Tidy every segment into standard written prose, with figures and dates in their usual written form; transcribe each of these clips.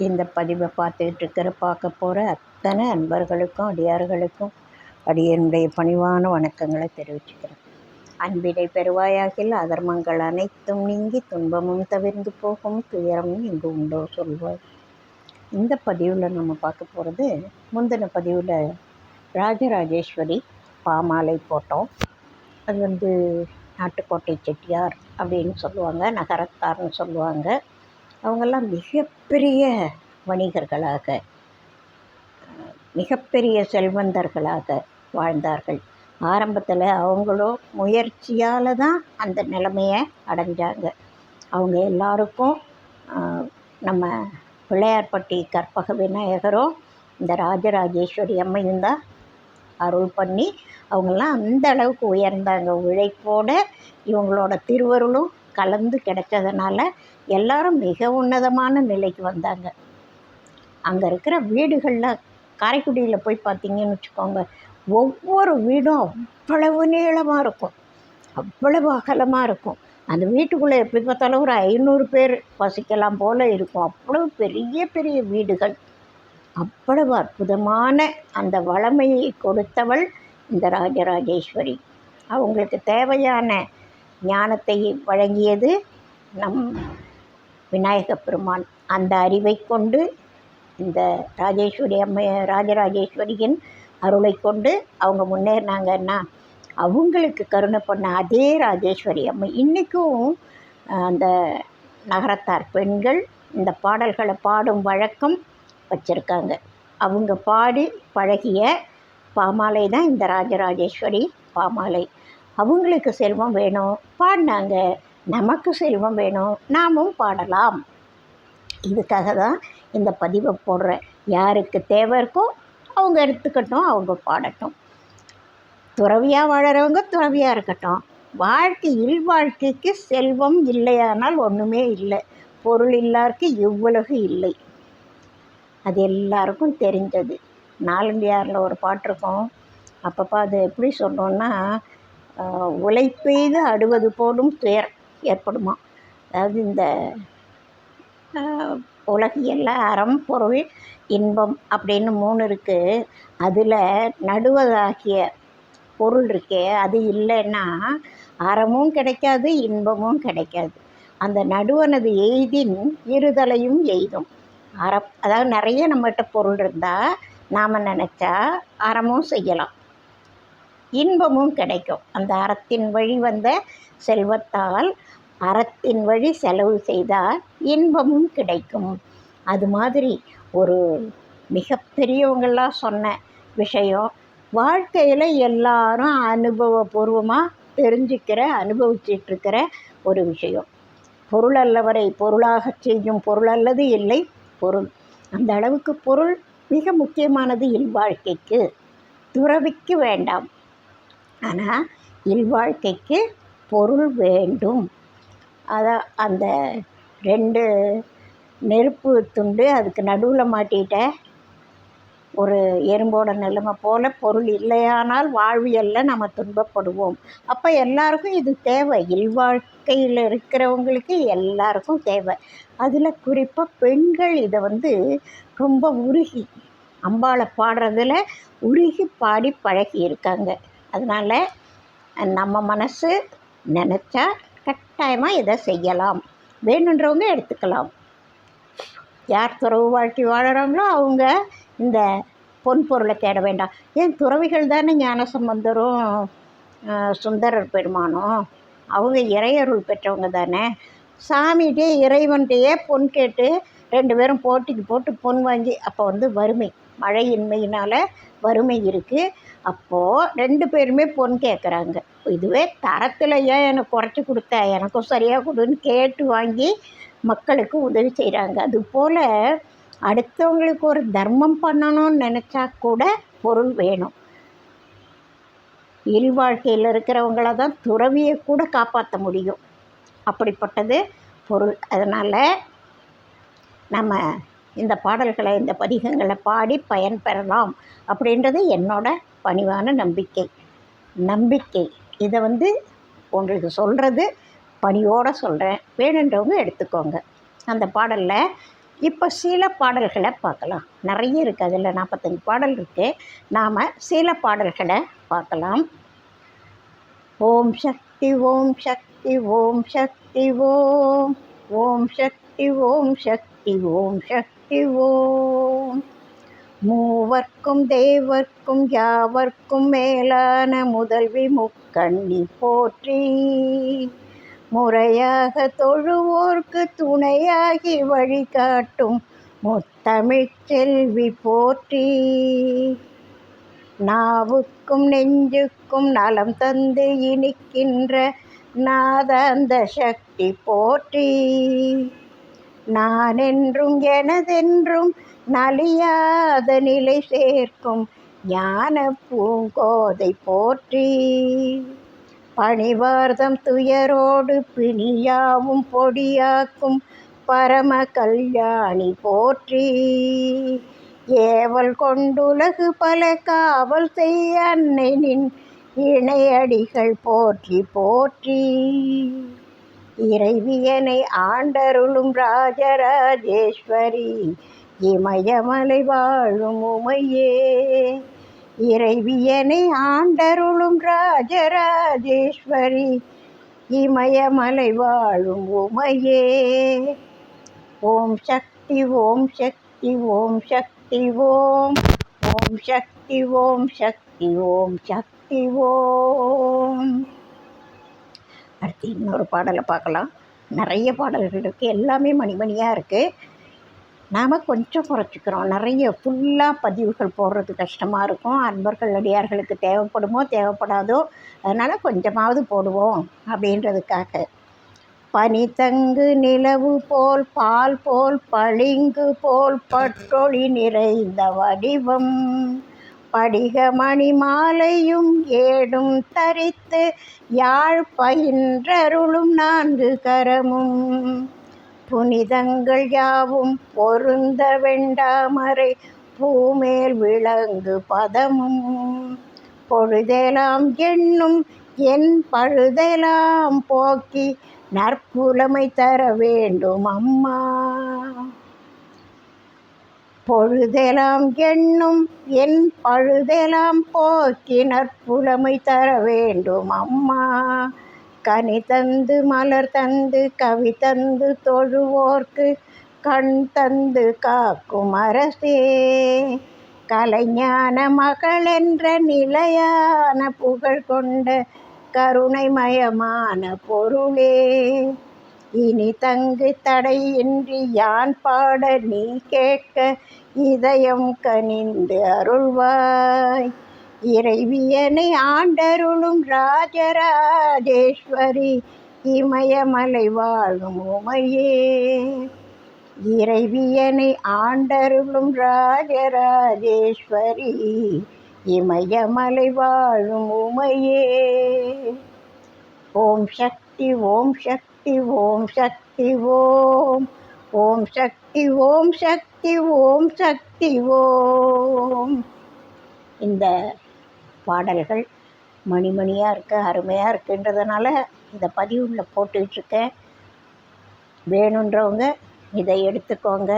இந்த பதிவை பார்க்க போகிற அத்தனை அன்பர்களுக்கும் அடியார்களுக்கும் அடியனுடைய பணிவான வணக்கங்களை தெரிவிச்சுக்கிறேன். அன்பினை பெறுவாயாகில் அதர்மங்கள் அனைத்தும் நீங்கி துன்பமும் தவிர்ந்து போகும், துயரமும் இங்கு உண்டோ சொல்வாய். இந்த பதிவில் நம்ம பார்க்க போகிறது, முந்தின பதிவில் ராஜராஜேஸ்வரி பாமாலை போட்டோம். அது நாட்டுக்கோட்டை செட்டியார் அப்படின்னு சொல்லுவாங்க, நகரத்தார்னு சொல்லுவாங்க. அவங்கெல்லாம் மிகப்பெரிய வணிகர்களாக, மிகப்பெரிய செல்வந்தர்களாக வாழ்ந்தார்கள். ஆரம்பத்தில் அவங்களும் முயற்சியால் தான் அந்த நிலைமையை அடைஞ்சாங்க. அவங்க எல்லாருக்கும் நம்ம பிள்ளையார்பட்டி கற்பக விநாயகரும் இந்த ராஜராஜேஸ்வரி அம்மையும் தான் அருள் பண்ணி அவங்களாம் அந்த அளவுக்கு உயர்ந்தாங்க. உழைப்போடு இவங்களோட திருவருளும் கலந்து கிடைச்சதுனால எல்லாரும் மிக உன்னதமான நிலைக்கு வந்தாங்க. அங்கே இருக்கிற வீடுகளில் காரைக்குடியில் போய் பார்த்தீங்கன்னு வச்சுக்கோங்க, ஒவ்வொரு வீடும் அவ்வளவு நீளமாக இருக்கும், அவ்வளவு அகலமாக இருக்கும். அந்த வீட்டுக்குள்ளே எப்படி பார்த்தாலும் ஒரு 500 பேர் வசிக்கலாம் போல் இருக்கும். அவ்வளவு பெரிய பெரிய வீடுகள். அவ்வளவு அற்புதமான அந்த வளமையை கொடுத்தவள் இந்த ராஜராஜேஸ்வரி. அவங்களுக்கு தேவையான ஞானத்தை வழங்கியது நம் விநாயக பெருமான். அந்த அறிவை கொண்டு இந்த ராஜராஜேஸ்வரியின் அருளை கொண்டு அவங்க முன்னேறினாங்கன்னா, அவங்களுக்கு கருணை பண்ண அதே ராஜேஸ்வரி அம்மை இன்றைக்கும் அந்த நகரத்தார் பெண்கள் இந்த பாடல்களை பாடும் வழக்கம் வச்சுருக்காங்க. அவங்க பாடி பழகிய பாமாலை தான் இந்த ராஜராஜேஸ்வரி பாமாலை. அவங்களுக்கு செல்வம் வேணும், பாடினாங்க. நமக்கு செல்வம் வேணும், நாமும் பாடலாம். இதுக்காக தான் இந்த பதிவை போடுறேன். யாருக்கு தேவை இருக்கோ அவங்க எடுத்துக்கட்டும், அவங்க பாடட்டும். துறவியாக வாழறவங்க துறவியாக இருக்கட்டும். வாழ்க்கைக்கு செல்வம் இல்லையானால் ஒன்றுமே இல்லை. பொருள் இல்லாருக்கு இவ்வுலகு இல்லை. அது எல்லாருக்கும் தெரிஞ்சது. நாலண்டியாரில் ஒரு பாட்டு இருக்கும். அப்பப்போ அது எப்படி சொன்னோன்னா, உழைப்பெய்து அடுவது போலும் துயர் ஏற்படுமா. அதாவது இந்த உலகியல்ல அறம், பொருள், இன்பம் அப்படின்னு 3 இருக்குது. அதில் நடுவதாகிய பொருள் இருக்கே, அது இல்லைன்னா அறமும் கிடைக்காது, இன்பமும் கிடைக்காது. அந்த நடுவனது எய்தின் இருதலையும் எய்தும். அதாவது நிறைய நம்மகிட்ட பொருள் இருந்தால் நாம் நினச்சா அறமும் செய்யலாம், இன்பமும் கிடைக்கும். அந்த அறத்தின் வழி வந்த செல்வத்தால் அறத்தின் வழி செலவு செய்தால் இன்பமும் கிடைக்கும். அது மாதிரி ஒரு மிகப்பெரியவங்களாம் சொன்ன விஷயம் வாழ்க்கையில் எல்லாரும் அனுபவபூர்வமாக அனுபவிச்சிட்ருக்கிற ஒரு விஷயம். பொருள் அல்லவரை பொருளாக செய்யும் பொருள் அல்லது இல்லை பொருள். அந்த அளவுக்கு பொருள் மிக முக்கியமானது இல்வாழ்க்கைக்கு. துறவிக்கு வேண்டாம், ஆனால் இல்வாழ்க்கைக்கு பொருள் வேண்டும். அதான் அந்த 2 நெருப்பு துண்டு அதுக்கு நடுவில் மாட்டிட்ட ஒரு எறும்போட நிலைமை போல் பொருள் இல்லையானால் வாழ்வியலில் நம்ம துன்பப்படுவோம். அப்போ எல்லாருக்கும் இது தேவை. இல்வாழ்க்கையில் இருக்கிறவங்களுக்கு எல்லாருக்கும் தேவை. அதில் குறிப்பாக பெண்கள் இதை ரொம்ப உருகி அம்பாளை பாடுறதில் உருகி பாடி பழகி இருக்காங்க. அதனால் நம்ம மனசு நினச்சா கட்டாயமாக இதை செய்யலாம். வேணுன்றவங்க எடுத்துக்கலாம். யார் துறவு வாழ்க்கை வாழறாங்களோ அவங்க இந்த பொன் பொருளை தேட வேண்டாம். ஏன் துறவிகள் தானே ஞானசம்பந்தரும் சுந்தரர் பெருமானும் அவங்க இறையருள் பெற்றவங்க தானே. சாமிகிட்டே இறைவன்கிட்டையே பொன் கேட்டு 2 பேரும் போட்டிக்கு போட்டு பொன் வாங்கி, அப்போ வறுமை, மழையின்மையினால் வறுமை இருக்குது. அப்போது 2 பேருமே பொன் கேட்குறாங்க. இதுவே தரத்தில் ஏன் எனக்கு குறைச்சி கொடுத்த, எனக்கும் சரியாக கொடுன்னு கேட்டு வாங்கி மக்களுக்கு உதவி செய்கிறாங்க. அதுபோல் அடுத்தவங்களுக்கு ஒரு தர்மம் பண்ணணும்னு நினச்சா கூட பொருள் வேணும். இல்வாழ்க்கையில் இருக்கிறவங்கள தான் துறவியை கூட காப்பாற்ற முடியும். அப்படிப்பட்டது பொருள். அதனால் நம்ம இந்த பாடல்களை, இந்த பதிகங்களை பாடி பயன் பெறலாம் அப்படின்றது என்னோட பணிவான நம்பிக்கை. இதை உங்களுக்கு சொல்கிறது பணியோடு சொல்கிறேன். வேணுன்றவங்க எடுத்துக்கோங்க. அந்த பாடலில் இப்போ சில பாடல்களை பார்க்கலாம். நிறைய இருக்குது, அதில் 45 பாடல் இருக்குது. நாம் சில பாடல்களை பார்க்கலாம். ஓம் சக்தி ஓம் சக்தி ஓம் சக்தி ஓம் ஓம் சக்தி ஓம் சக்தி ஓம் சக்தி ஓம். மூவர்க்கும் தேவர்க்கும் யாவர்க்கும் மேலான முதல்வி முக்கண்ணி போற்றி. முறையாக தொழுவோர்க்கு துணையாகி வழிகாட்டும் முத்தமிழ்ச் செல்வி போற்றி. நாவுக்கும் நெஞ்சுக்கும் நலம் தந்து இனிக்கின்ற நாதாந்த சக்தி போற்றி. நான் என்றும் எனதென்றும் நலியாத நிலை சேர்க்கும் ஞான பூங்கோதை போற்றி. பணிவார்தம் துயரோடு பிணியாவும் பொடியாக்கும் பரம கல்யாணி போற்றி. ஏவல் கொண்டுலகு பல காவல் செய்ய அன்னை நின் இணையடிகள் போற்றி போற்றி. இறைவியனை ஆண்டருளும் ராஜராஜேஸ்வரி இமயமலை வாழும் உமையே. இறைவியனை ஆண்டருளும் ராஜராஜேஸ்வரி இமயமலை வாழும் உமையே. ஓம் சக்தி ஓம் சக்தி ஓம் சக்தி ஓம் ஓம் சக்தி ஓம் சக்தி ஓம் சக்தி ஓம். அடுத்து இன்னொரு பாடலை பார்க்கலாம். நிறைய பாடல்கள் இருக்குது, எல்லாமே மணிமணியாக இருக்குது. நாம் கொஞ்சம் குறைச்சிக்கிறோம். நிறைய ஃபுல்லாக பதிவுகள் போடுறது கஷ்டமாக இருக்கும். அன்பர்கள் அடியார்களுக்கு தேவைப்படுமோ தேவைப்படாதோ, அதனால் கொஞ்சமாவது போடுவோம் அப்படின்றதுக்காக. பனி தங்கு நிலவு போல் பால் போல் பளிங்கு போல் பட்டொளி நிறைந்த வடிவம். படிக மணி மாலையும் ஏடும் தரித்து யாழ் பயின்றருளும் 4 கரமும். புனிதங்கள் யாவும் பொருந்த வெண்டாமரை பூமேல் விளங்கு பதமும். பொழுதெல்லாம் எண்ணும் என் பழுதெல்லாம் போக்கி நற்புலமை தர வேண்டும் அம்மா. பொழுதெல்லாம் எண்ணும் என் பழுதெல்லாம் போக்கி நற்புலமை தர வேண்டும் அம்மா. கனி தந்து மலர் தந்து கவி தந்து தொழுவோர்க்கு கண் தந்து காக்கும் அரசே. கலைஞான மகளென்ற நிலையான புகழ் கொண்ட கருணைமயமான பொருளே. இனி தங்கு தடையின்றி யான் பாட நீ கேட்க இதயம் கனிந்து அருள்வாய். இறைவியனை ஆண்டருளும் ராஜராஜேஸ்வரி இமயமலை வாழும் உமையே. இறைவியனை ஆண்டருளும் ராஜராஜேஸ்வரி இமயமலை வாழும் உமையே. ஓம் சக்தி ஓம் சக்தி ஓம் சக்தி ஓம் ஓம் சக்தி ஓம் சக்தி ஓம் சக்தி ஓம். இந்த பாடல்கள் மணிமணியாக இருக்குது, அருமையாக இருக்குன்றதுனால இதை பதிவுள்ள போட்டுக்கிட்டுருக்கேன். வேணுன்றவங்க இதை எடுத்துக்கோங்க.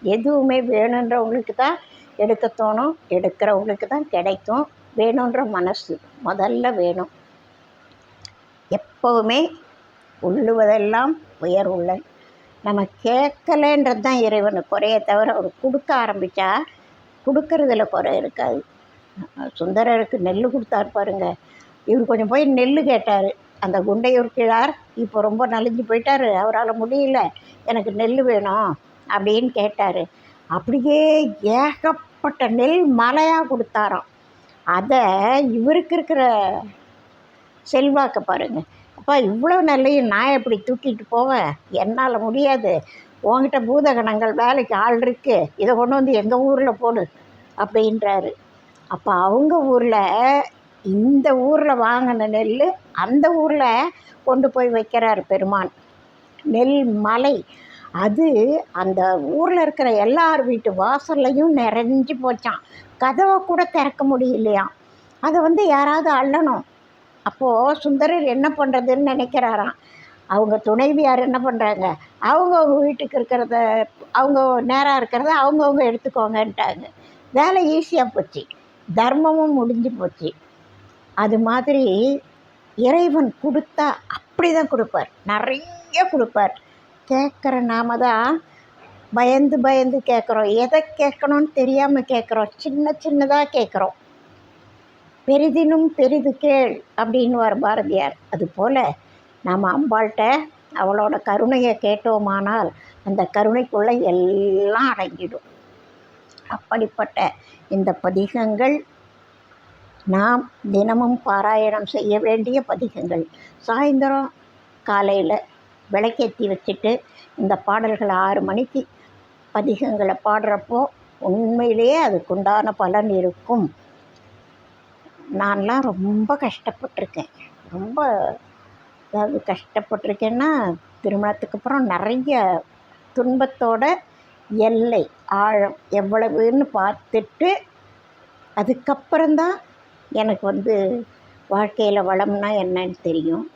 எதுவுமே வேணுன்றவங்களுக்கு தான் எடுக்க தோணும், எடுக்கிறவங்களுக்கு தான் கிடைக்கும். வேணுன்ற மனசு முதல்ல வேணும். எப்போவுமே உள்ளுவதெல்லாம் உயர் உள்ளல். நம்ம கேட்கலன்றது தான் இறைவனுக்கு குறைய தவிர அவர் கொடுக்க ஆரம்பித்தா கொடுக்கறதுல குறை இருக்காது. சுந்தரருக்கு நெல் கொடுத்தாரு பாருங்க. இவர் கொஞ்சம் போய் நெல் கேட்டார். அந்த குண்டையூர் கிழார் இப்போ ரொம்ப நலிஞ்சு போயிட்டார், அவரால் முடியல, எனக்கு நெல் வேணும் அப்படின்னு கேட்டார். அப்படியே ஏகப்பட்ட நெல் மலையாக கொடுத்தாராம். அதை இவருக்கு இருக்கிற செல்வாக்க பாருங்கள். அப்பா இவ்வளோ நெல்லையும் நான் எப்படி தூக்கிட்டு போவேன், என்னால் முடியாது, உங்ககிட்ட பூதகணங்கள் வேலைக்கு ஆள் இருக்குது, இதை கொண்டு வந்து எங்கள் ஊரில் போடு அப்படின்றாரு. அப்போ அவங்க ஊரில் இந்த ஊரில் வாங்கின நெல் அந்த ஊரில் கொண்டு போய் வைக்கிறார் பெருமான். நெல் மலை அது அந்த ஊரில் இருக்கிற எல்லார் வீட்டு வாசல்லையும் நிறைஞ்சு போச்சான். கதவை கூட திறக்க முடியலையாம். அதை யாராவது அள்ளணும். அப்போது சுந்தரர் என்ன பண்ணுறதுன்னு நினைக்கிறாராம். அவங்க துணைவியார் என்ன பண்ணுறாங்க, அவங்கவுங்க வீட்டுக்கு இருக்கிறத, அவங்க நேராக இருக்கிறத அவங்கவுங்க எடுத்துக்கோங்கன்ட்டாங்க. வேலை ஈஸியாக போச்சு, தர்மமும் முடிஞ்சு போச்சு. அது மாதிரி இறைவன் கொடுத்தா அப்படி தான் கொடுப்பார், நிறைய கொடுப்பார். கேட்குற நாம தான் பயந்து பயந்து கேட்குறோம், எதை கேட்கணும்னு தெரியாமல் கேட்குறோம், சின்ன சின்னதாக கேட்குறோம். பெரிதினும் பெரிது கேள் அப்படின்னுவார் பாரதியார். அதுபோல் நாம் அம்பாள்கிட்ட அவளோட கருணையை கேட்டோமானால் அந்த கருணைக்குள்ளே எல்லாம் அடங்கிடும். அப்படிப்பட்ட இந்த பதிகங்கள் நாம் தினமும் பாராயணம் செய்ய வேண்டிய பதிகங்கள். சாயந்தரம் காலையில் விளக்கேற்றி வச்சுட்டு இந்த பாடல்கள் 6 மணிக்கு பதிகங்களை பாடுறப்போ உண்மையிலேயே அதுக்குண்டான பலன் இருக்கும். நான்லாம் ரொம்ப கஷ்டப்பட்டிருக்கேன், ரொம்ப அதாவது கஷ்டப்பட்டிருக்கேன்னா திருமணத்துக்கு அப்புறம் நிறைய துன்பத்தோட எல்லை ஆழம் எவ்வளவுன்னு பார்த்துட்டு அதுக்கப்புறம்தான் எனக்கு வாழ்க்கையில் வளம்னா என்னன்னு தெரியும்.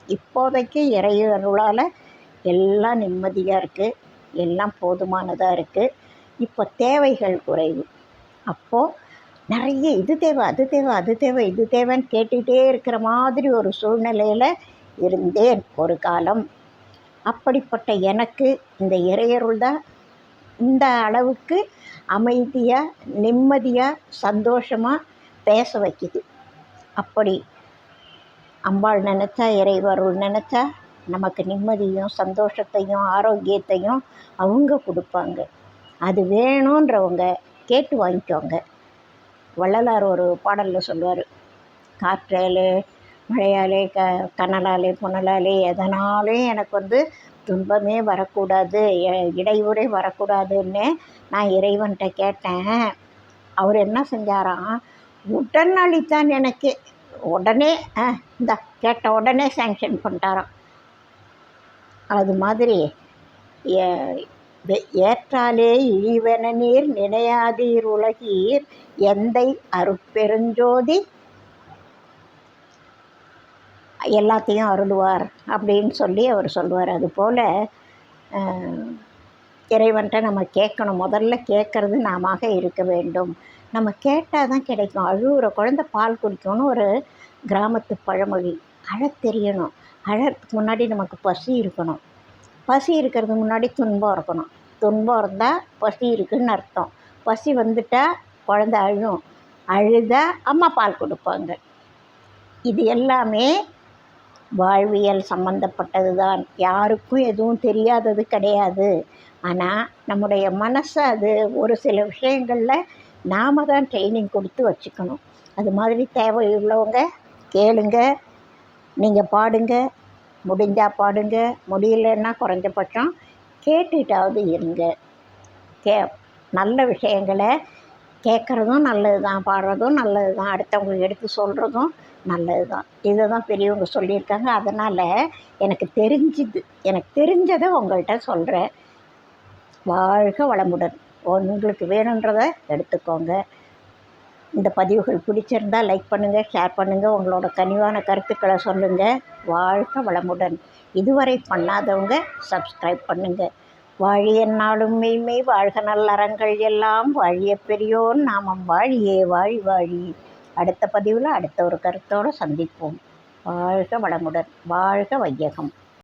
இப்போதைக்கு இறையருளால் எல்லாம் நிம்மதியாக இருக்குது, எல்லாம் போதுமானதாக இருக்குது. இப்போ தேவைகள் குறைவு. அப்போது நிறைய இது தேவை, அது தேவை, அது தேவை, இது தேவைன்னு கேட்டுகிட்டே இருக்கிற மாதிரி ஒரு சூழ்நிலையில் இருந்தேன் ஒரு காலம். அப்படிப்பட்ட எனக்கு இந்த இறையருள் தான் இந்த அளவுக்கு அமைதியாக, நிம்மதியாக, சந்தோஷமாக பேச வைக்குது. அப்படி அம்பாள் நினச்சா, இறைவருள் நினச்சா நமக்கு நிம்மதியும் சந்தோஷத்தையும் ஆரோக்கியத்தையும் அவங்க கொடுப்பாங்க. அது வேணுன்றவங்க கேட்டு வாங்கிக்கோங்க. வள்ளலார் ஒரு பாடலில் சொல்லுவார், காற்றாலே மழையாலே கனலாலே புனலாலே எதனாலே எனக்கு துன்பமே வரக்கூடாது, இடையூறே வரக்கூடாதுன்னு நான் இறைவன்கிட்ட கேட்டேன். அவர் என்ன செஞ்சாராம், உடன் அளித்தான் எனக்கு. உடனே இந்த கேட்ட உடனே சேங்ஷன் பண்ணிட்டாராம். அது மாதிரி ஏற்றாலே இழிவென நீர் நினையாதீர் உலகீர் எந்தை அருட்பெருஞ்சோதி எல்லாத்தையும் அருள்வார் அப்படின்னு சொல்லி அவர் சொல்லுவார். அதுபோல் இறைவன்கிட்ட நம்ம கேட்கணும். முதல்ல கேட்குறது நாம இருக்க வேண்டும். நம்ம கேட்டால் தான் கிடைக்கும். அழுகிற குழந்தை பால் குடிக்கணும்னு ஒரு கிராமத்து பழமொழி. அழத் தெரியணும். அழறதுக்கு முன்னாடி நமக்கு பசி இருக்கணும். பசி இருக்கிறதுக்கு முன்னாடி துன்பம் இருக்கணும். துன்பம் இருந்தால் பசி இருக்குதுன்னு அர்த்தம். பசி வந்துட்டால் குழந்தை அழும். அழுதா அம்மா பால் கொடுப்பாங்க. இது எல்லாமே வாழ்வியல் சம்மந்தப்பட்டது தான். யாருக்கும் எதுவும் தெரியாதது கிடையாது. ஆனால் நம்முடைய மனசை அது ஒரு சில விஷயங்களில் நாம் தான் ட்ரைனிங் கொடுத்து வச்சுக்கணும். அது மாதிரி தேவையுள்ளவங்க கேளுங்க, நீங்கள் பாடுங்க, முடிஞ்சால் பாடுங்க, முடியலன்னா குறைஞ்சபட்சம் கேட்டுட்டாவது இருங்க. நல்ல விஷயங்களை கேட்குறதும் நல்லது தான், பாடுறதும் நல்லது தான், அடுத்தவங்களுக்கு எடுத்து சொல்கிறதும் நல்லது தான். இதை தான் பெரியவங்க சொல்லியிருக்காங்க. அதனால் எனக்கு தெரிஞ்சதை உங்கள்கிட்ட சொல்கிறேன். வாழ்க வளமுடன். உங்களுக்கு வேணுன்றதை எடுத்துக்கோங்க. இந்த பதிவுகள் பிடிச்சிருந்தால் லைக் பண்ணுங்கள், ஷேர் பண்ணுங்கள், உங்களோட கனிவான கருத்துக்களை சொல்லுங்கள். வாழ்க வளமுடன். இதுவரை பண்ணாதவங்க சப்ஸ்கிரைப் பண்ணுங்கள். வாழிய நாளும் மெய்மை வாழ்க நல்லறங்கள் எல்லாம் வாழிய பெரியோர் நாமம் வாழியே வாழி வாழி. அடுத்த பதிவில் அடுத்த ஒரு கருத்தோடு சந்திப்போம். வாழ்க வளமுடன். வாழ்க வையகம்.